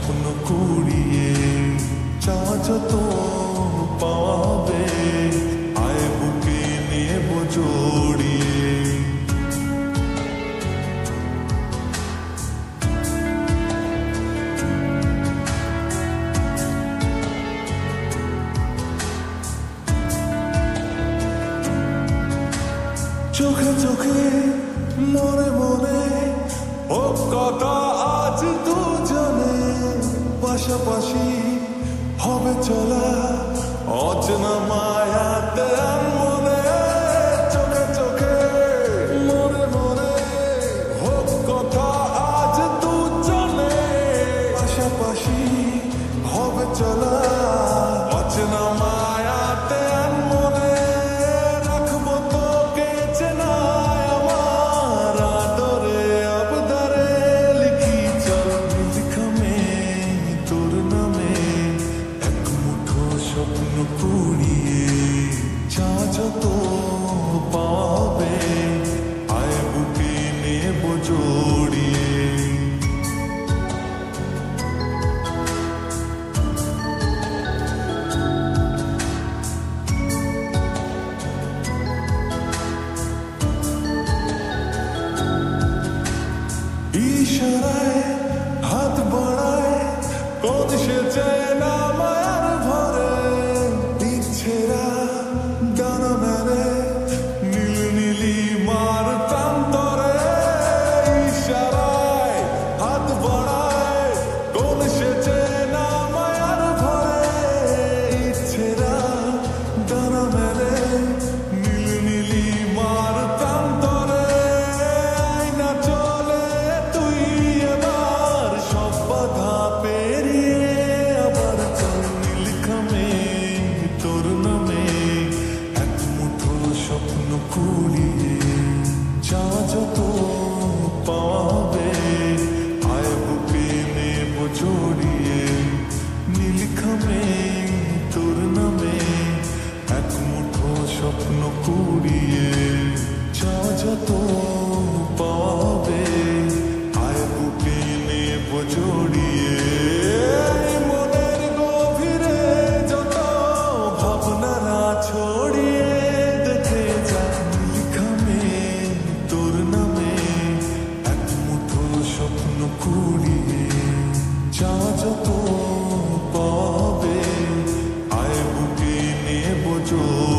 স্বপ্ন কুড়িয়ে চাওয়া যত পাওয়াবে আয় বুকে নেব জড়িয়ে। চোখে চোখে মনে মনে ও কথা আজ দুজনে পাশাপাশি হবে চলা অচেনা মায়াতে মনে। চোখে চোখে মনে মনে হোক কথা আজ দুজনে পাশাপাশি হবে চলা অচেনা মায়াতে মনে। রাখবো তোকে চেনায় আমার আদরে আবদারে লিখি চল লিখমে তোর নামে এক মুঠো স্বপ্ন কুড়িয়ে চা যত পাবে আয় বুকে নেব জড়িয়ে। ইশারায় হাত বাড়ায় কোন সে চেনা মায়ার ভরে ইচ্ছেরা ডানা মেলে নীল নীলি মার প্রান্তরে। ইশারায় হাত বাড়ায় কোন সে চেনা মায়ার ভরে ইচ্ছেরা ডানা মেলে নীল নীলি মার প্রান্তরে। আয়না চলে তুই এবার সব বাধা পেরিয়ে আবার চল লিখমে তোর নামে এক মুঠো স্বপ্ন কুড়িয়ে যা যত পাবে আয় বুকে নেব জড়িয়ে। নীলখামে তোর নামে এক মুঠো স্বপ্ন কুড়িয়ে যা যত পাবে আয় বুকে নেব জড়িয়ে। মনের গভীরে যত ভাবনারা ছড়িয়ে দেখে যা লিখামে তোর নামে এক মুঠো স্বপ্ন কুড়িয়ে যা যত পাবে আয় বুকে নেব জড়িয়ে।